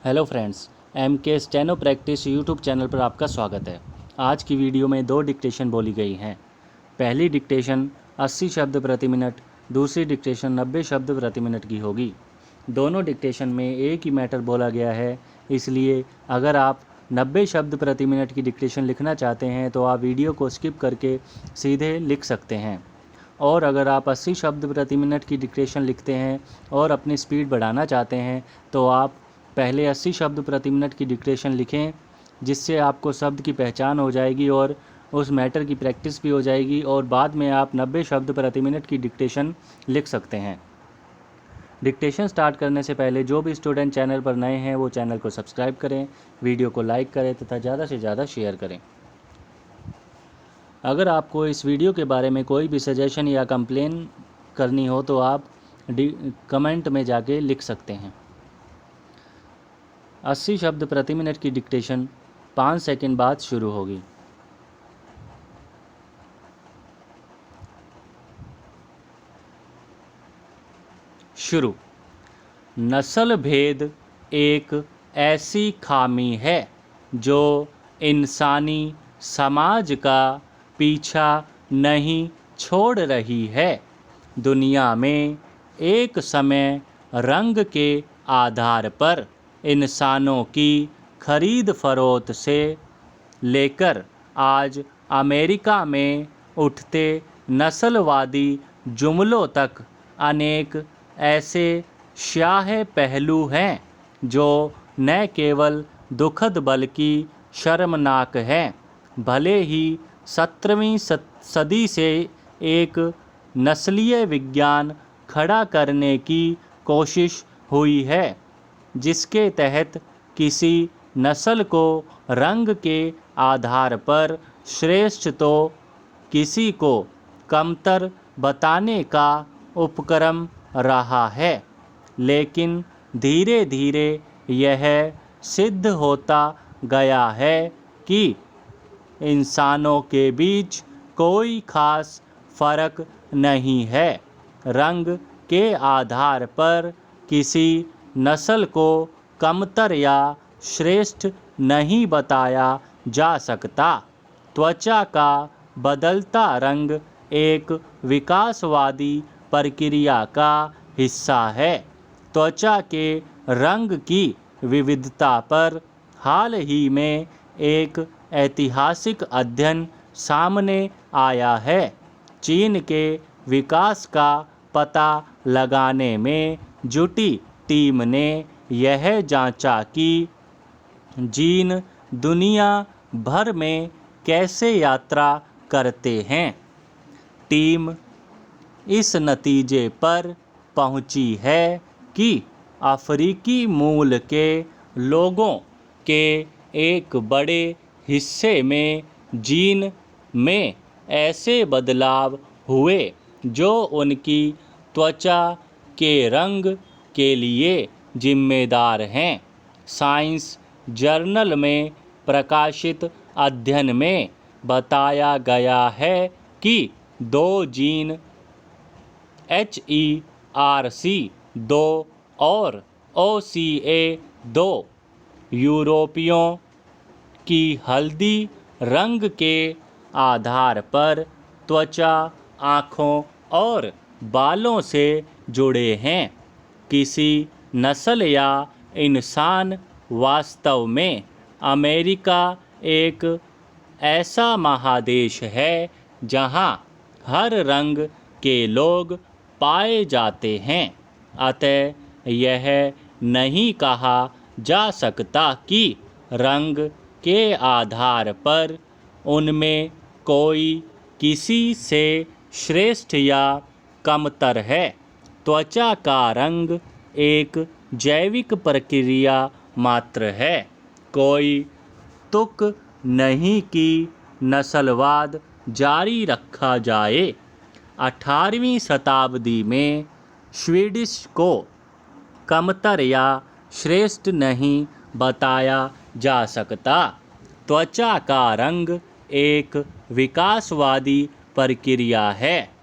Hello friends, M के steno practice YouTube channel पर आपका स्वागत है। आज की वीडियो में 2 डिक्टेशन बोली गई हैं। पहली डिक्टेशन 80 शब्द प्रति मिनट, दूसरी डिक्टेशन 90 शब्द प्रति मिनट की होगी। दोनों डिक्टेशन में एक ही मैटर बोला गया है, इसलिए अगर आप 90 शब्द प्रति मिनट की डिक्टेशन लिखना चाहते हैं तो आप वीडियो को स्किप करके सीधे लिख सकते हैं। और अगर आप 80 शब्द प्रति मिनट की डिक्टेशन लिखते हैं और अपनी स्पीड बढ़ाना चाहते हैं तो आप पहले 80 शब्द प्रति मिनट की डिक्टेशन लिखें, जिससे आपको शब्द की पहचान हो जाएगी और उस मैटर की प्रैक्टिस भी हो जाएगी और बाद में आप 90 शब्द प्रति मिनट की डिक्टेशन लिख सकते हैं। डिक्टेशन स्टार्ट करने से पहले जो भी स्टूडेंट चैनल पर नए हैं वो चैनल को सब्सक्राइब करें, वीडियो को लाइक करें तथा ज़्यादा से ज़्यादा शेयर करें। अगर आपको इस वीडियो के बारे में कोई भी सजेशन या कंप्लेन करनी हो तो आप कमेंट में जाके लिख सकते हैं। 80 शब्द प्रति मिनट की डिक्टेशन 5 सेकंड बाद शुरू होगी। शुरू। नस्ल भेद एक ऐसी खामी है जो इंसानी समाज का पीछा नहीं छोड़ रही है। दुनिया में एक समय रंग के आधार पर इंसानों की खरीद फरोख्त से लेकर आज अमेरिका में उठते नस्लवादी जुमलों तक अनेक ऐसे स्याह पहलू हैं जो न केवल दुखद बल्कि शर्मनाक हैं। भले ही 17वीं सदी से एक नस्लीय विज्ञान खड़ा करने की कोशिश हुई है, जिसके तहत किसी नस्ल को रंग के आधार पर श्रेष्ठ तो किसी को कमतर बताने का उपक्रम रहा है, लेकिन धीरे धीरे यह सिद्ध होता गया है कि इंसानों के बीच कोई खास फर्क नहीं है। रंग के आधार पर किसी नस्ल को कमतर या श्रेष्ठ नहीं बताया जा सकता। त्वचा का बदलता रंग एक विकासवादी प्रक्रिया का हिस्सा है। त्वचा के रंग की विविधता पर हाल ही में एक ऐतिहासिक अध्ययन सामने आया है। चीन के विकास का पता लगाने में जुटी टीम ने यह जांचा कि जीन दुनिया भर में कैसे यात्रा करते हैं। टीम इस नतीजे पर पहुंची है कि अफ्रीकी मूल के लोगों के एक बड़े हिस्से में जीन में ऐसे बदलाव हुए जो उनकी त्वचा के रंग के लिए जिम्मेदार हैं। साइंस जर्नल में प्रकाशित अध्ययन में बताया गया है कि 2 जीन HERC2 और OCA2 यूरोपियों की हल्दी रंग के आधार पर त्वचा, आँखों और बालों से जुड़े हैं। किसी नस्ल या इंसान वास्तव में अमेरिका एक ऐसा महादेश है जहां हर रंग के लोग पाए जाते हैं। अतः यह नहीं कहा जा सकता कि रंग के आधार पर उनमें कोई किसी से श्रेष्ठ या कमतर है। त्वचा का रंग एक जैविक प्रक्रिया मात्र है। कोई तुक नहीं कि नस्लवाद जारी रखा जाए। 18वीं शताब्दी में स्वीडिश को कमतर या श्रेष्ठ नहीं बताया जा सकता। त्वचा का रंग एक विकासवादी प्रक्रिया है।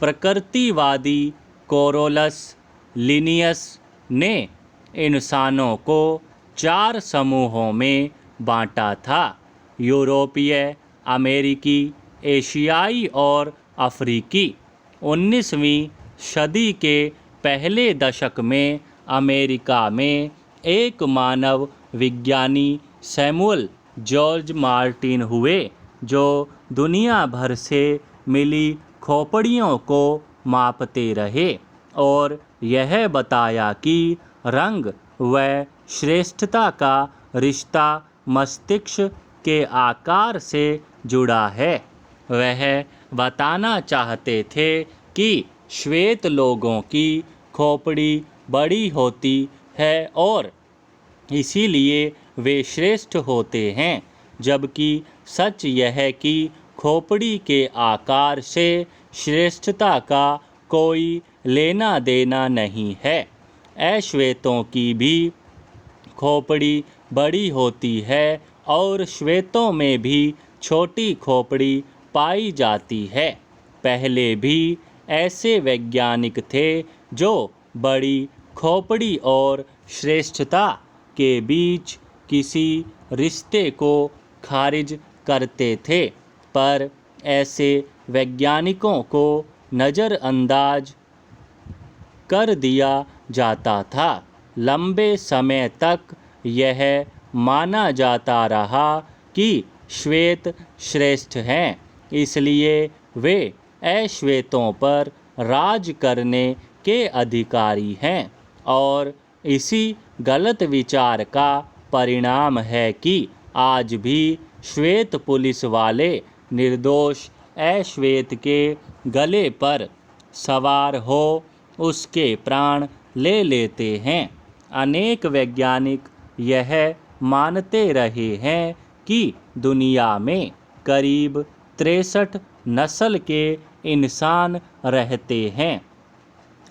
प्रकृतिवादी कोरोलस लिनियस ने इंसानों को 4 समूहों में बांटा था: यूरोपीय, अमेरिकी, एशियाई और अफ्रीकी। 19वीं सदी के पहले दशक में अमेरिका में एक मानव विज्ञानी सैमुअल जॉर्ज मार्टिन हुए, जो दुनिया भर से मिली खोपड़ियों को मापते रहे और यह बताया कि रंग व श्रेष्ठता का रिश्ता मस्तिष्क के आकार से जुड़ा है। वह बताना चाहते थे कि श्वेत लोगों की खोपड़ी बड़ी होती है और इसीलिए वे श्रेष्ठ होते हैं, जबकि सच यह कि खोपड़ी के आकार से श्रेष्ठता का कोई लेना देना नहीं है। अश्वेतों की भी खोपड़ी बड़ी होती है और श्वेतों में भी छोटी खोपड़ी पाई जाती है। पहले भी ऐसे वैज्ञानिक थे जो बड़ी खोपड़ी और श्रेष्ठता के बीच किसी रिश्ते को खारिज करते थे, पर ऐसे वैज्ञानिकों को नज़रअंदाज कर दिया जाता था। लंबे समय तक यह माना जाता रहा कि श्वेत श्रेष्ठ हैं, इसलिए वे अश्वेतों पर राज करने के अधिकारी हैं, और इसी गलत विचार का परिणाम है कि आज भी श्वेत पुलिस वाले निर्दोष अश्वेत के गले पर सवार हो उसके प्राण ले लेते हैं। अनेक वैज्ञानिक यह मानते रहे हैं कि दुनिया में करीब 63 नस्ल के इंसान रहते हैं,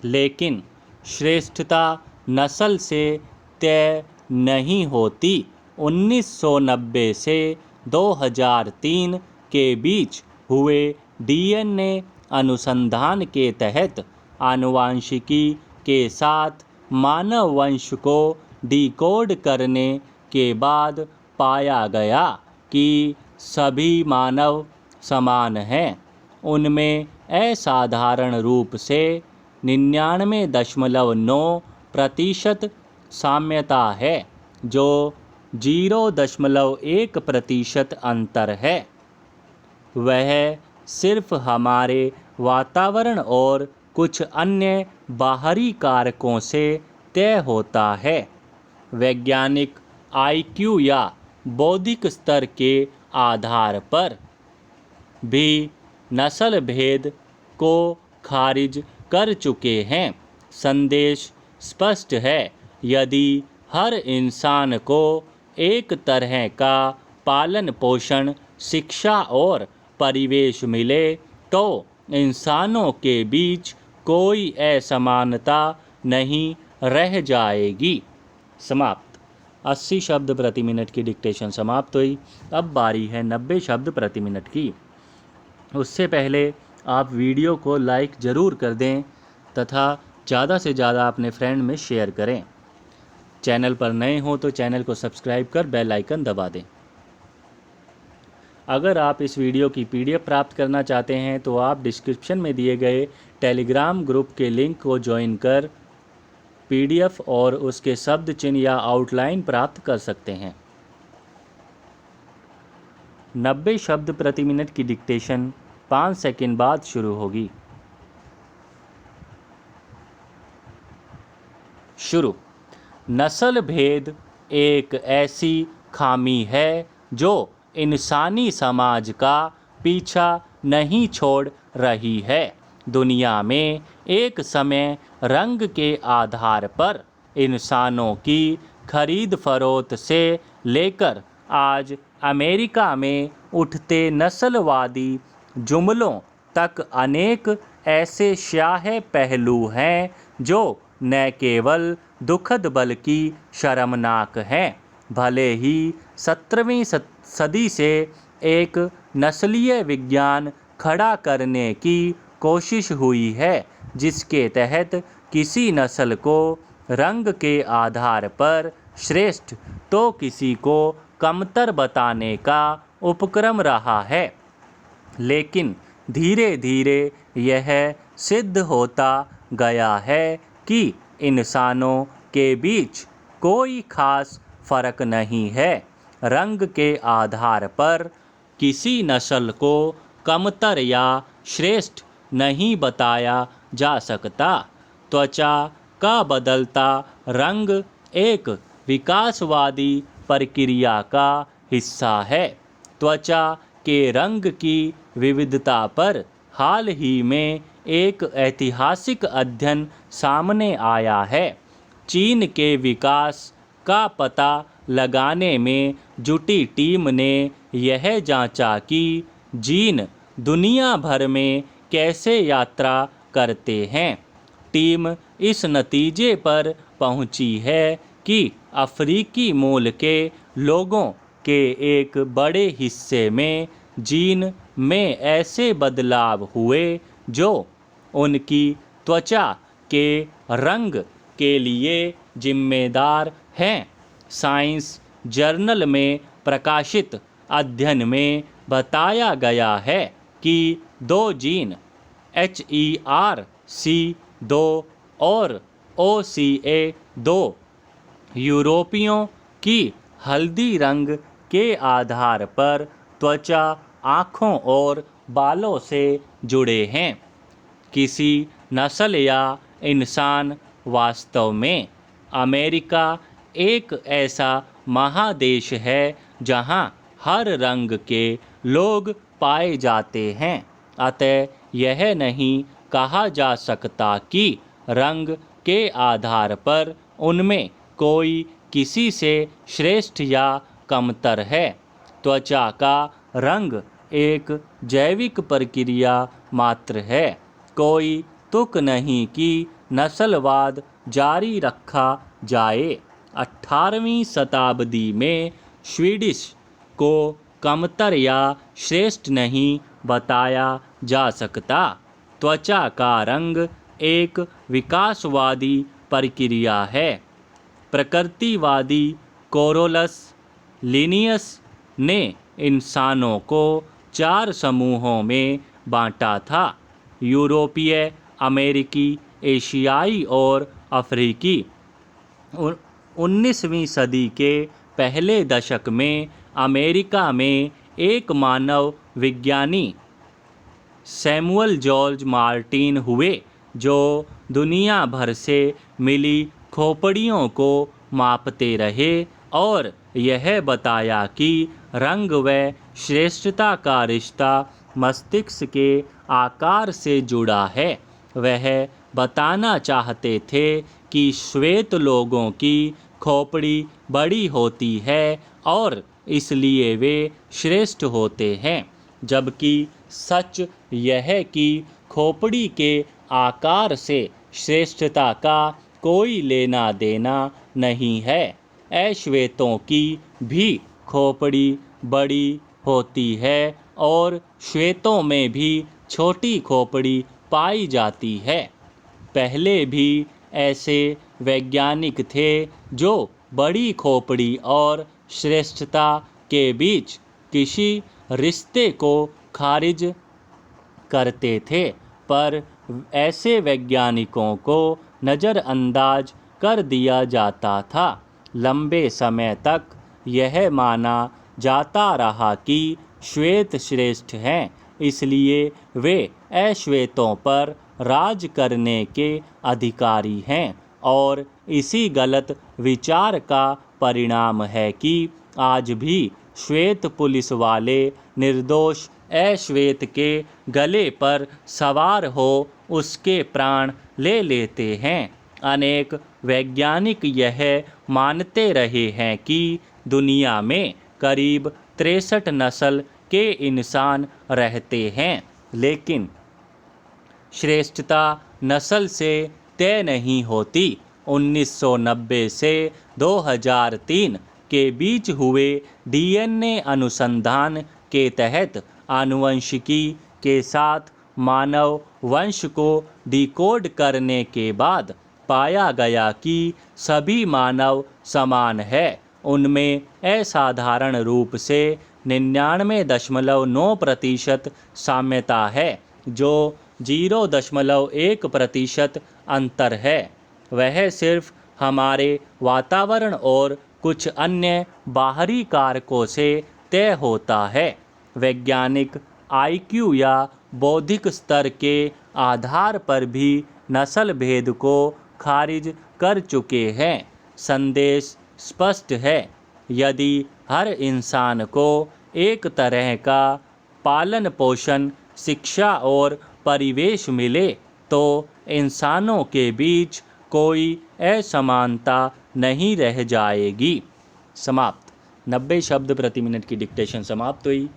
लेकिन श्रेष्ठता नस्ल से तय नहीं होती। 1990 से 2003 के बीच हुए डीएनए अनुसंधान के तहत आनुवांशिकी के साथ मानव वंश को डिकोड करने के बाद पाया गया कि सभी मानव समान हैं। उनमें असाधारण रूप से 99.9% साम्यता है, जो 0.1% अंतर है। वह सिर्फ हमारे वातावरण और कुछ अन्य बाहरी कारकों से तय होता है। वैज्ञानिक आईक्यू या बौद्धिक स्तर के आधार पर भी नस्ल भेद को खारिज कर चुके हैं। संदेश स्पष्ट है, यदि हर इंसान को एक तरह का पालन पोषण, शिक्षा और परिवेश मिले तो इंसानों के बीच कोई असमानता नहीं रह जाएगी। समाप्त। 80 शब्द प्रति मिनट की डिक्टेशन समाप्त हुई। अब बारी है 90 शब्द प्रति मिनट की। उससे पहले आप वीडियो को लाइक ज़रूर कर दें तथा ज़्यादा से ज़्यादा अपने फ्रेंड में शेयर करें। चैनल पर नए हो तो चैनल को सब्सक्राइब कर बेल आइकन दबा दें। अगर आप इस वीडियो की पीडीएफ प्राप्त करना चाहते हैं तो आप डिस्क्रिप्शन में दिए गए टेलीग्राम ग्रुप के लिंक को ज्वाइन कर पीडीएफ और उसके शब्द चिन्ह या आउटलाइन प्राप्त कर सकते हैं। 90 शब्द प्रति मिनट की डिक्टेशन 5 सेकंड बाद शुरू होगी। शुरू। नस्ल भेद एक ऐसी खामी है जो इंसानी समाज का पीछा नहीं छोड़ रही है। दुनिया में एक समय रंग के आधार पर इंसानों की खरीद फरोख्त से लेकर आज अमेरिका में उठते नस्लवादी जुमलों तक अनेक ऐसे स्याह पहलू हैं जो न केवल दुखद बल्कि शर्मनाक हैं। भले ही 17वीं सदी से एक नस्लीय विज्ञान खड़ा करने की कोशिश हुई है, जिसके तहत किसी नस्ल को रंग के आधार पर श्रेष्ठ तो किसी को कमतर बताने का उपक्रम रहा है, लेकिन धीरे धीरे यह सिद्ध होता गया है कि इंसानों के बीच कोई खास फर्क नहीं है। रंग के आधार पर किसी नस्ल को कमतर या श्रेष्ठ नहीं बताया जा सकता। त्वचा का बदलता रंग एक विकासवादी प्रक्रिया का हिस्सा है। त्वचा के रंग की विविधता पर हाल ही में एक ऐतिहासिक अध्ययन सामने आया है। चीन के विकास का पता लगाने में जुटी टीम ने यह जांचा कि जीन दुनिया भर में कैसे यात्रा करते हैं। टीम इस नतीजे पर पहुंची है कि अफ्रीकी मूल के लोगों के एक बड़े हिस्से में जीन में ऐसे बदलाव हुए जो उनकी त्वचा के रंग के लिए जिम्मेदार हैं। साइंस जर्नल में प्रकाशित अध्ययन में बताया गया है कि दो जीन HERC2 और OCA2 यूरोपियों की हल्दी रंग के आधार पर त्वचा, आँखों और बालों से जुड़े हैं। किसी नस्ल या इंसान वास्तव में अमेरिका एक ऐसा महादेश है जहां हर रंग के लोग पाए जाते हैं। अतः यह नहीं कहा जा सकता कि रंग के आधार पर उनमें कोई किसी से श्रेष्ठ या कमतर है। त्वचा का रंग एक जैविक प्रक्रिया मात्र है। कोई तुक नहीं कि नस्लवाद जारी रखा जाए। 18वीं शताब्दी में स्वीडिश को कमतर या श्रेष्ठ नहीं बताया जा सकता। त्वचा का रंग एक विकासवादी प्रक्रिया है। प्रकृतिवादी कोरोलस लिनियस ने इंसानों को 4 समूहों में बांटा था: यूरोपीय, अमेरिकी, एशियाई और अफ्रीकी। 19वीं सदी के पहले दशक में अमेरिका में एक मानव विज्ञानी सैमुअल जॉर्ज मार्टिन हुए जो दुनिया भर से मिली खोपड़ियों को मापते रहे और यह बताया कि रंग व श्रेष्ठता का रिश्ता मस्तिष्क के आकार से जुड़ा है। वह बताना चाहते थे कि श्वेत लोगों की खोपड़ी बड़ी होती है और इसलिए वे श्रेष्ठ होते हैं, जबकि सच यह कि खोपड़ी के आकार से श्रेष्ठता का कोई लेना देना नहीं है। अश्वेतों की भी खोपड़ी बड़ी होती है और श्वेतों में भी छोटी खोपड़ी पाई जाती है। पहले भी ऐसे वैज्ञानिक थे जो बड़ी खोपड़ी और श्रेष्ठता के बीच किसी रिश्ते को खारिज करते थे, पर ऐसे वैज्ञानिकों को नज़रअंदाज कर दिया जाता था। लंबे समय तक यह माना जाता रहा कि श्वेत श्रेष्ठ हैं, इसलिए वे अश्वेतों पर राज करने के अधिकारी हैं, और इसी गलत विचार का परिणाम है कि आज भी श्वेत पुलिस वाले निर्दोष अश्वेत के गले पर सवार हो उसके प्राण ले लेते हैं। अनेक वैज्ञानिक यह मानते रहे हैं कि दुनिया में करीब 63 नस्ल के इंसान रहते हैं, लेकिन श्रेष्ठता नस्ल से तय नहीं होती। 1990 से 2003 के बीच हुए DNA अनुसंधान के तहत आनुवंशिकी के साथ मानव वंश को डिकोड करने के बाद पाया गया कि सभी मानव समान है, उनमें असाधारण रूप से 99.9% साम्यता है, जो 0.1% अंतर है। वह सिर्फ हमारे वातावरण और कुछ अन्य बाहरी कारकों से तय होता है। वैज्ञानिक IQ या बौद्धिक स्तर के आधार पर भी नस्ल भेद को खारिज कर चुके हैं। संदेश स्पष्ट है, यदि हर इंसान को एक तरह का पालन पोषण, शिक्षा और परिवेश मिले तो इंसानों के बीच कोई असमानता नहीं रह जाएगी। समाप्त। 90 शब्द प्रति मिनट की डिक्टेशन समाप्त हुई।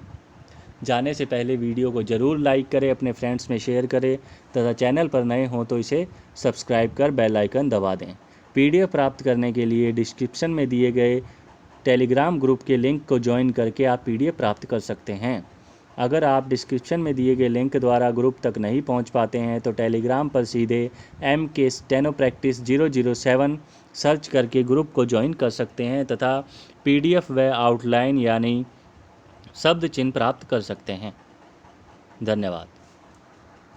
जाने से पहले वीडियो को ज़रूर लाइक करें, अपने फ्रेंड्स में शेयर करें तथा चैनल पर नए हों तो इसे सब्सक्राइब कर बेल आइकन दबा दें। PDF प्राप्त करने के लिए डिस्क्रिप्शन में दिए गए टेलीग्राम ग्रुप के लिंक को ज्वाइन करके आप PDF प्राप्त कर सकते हैं। अगर आप डिस्क्रिप्शन में दिए गए लिंक द्वारा ग्रुप तक नहीं पहुंच पाते हैं तो टेलीग्राम पर सीधे MK स्टेनो प्रैक्टिस 007 सर्च करके ग्रुप को ज्वाइन कर सकते हैं तथा PDF व आउटलाइन यानी शब्द चिन्ह प्राप्त कर सकते हैं। धन्यवाद।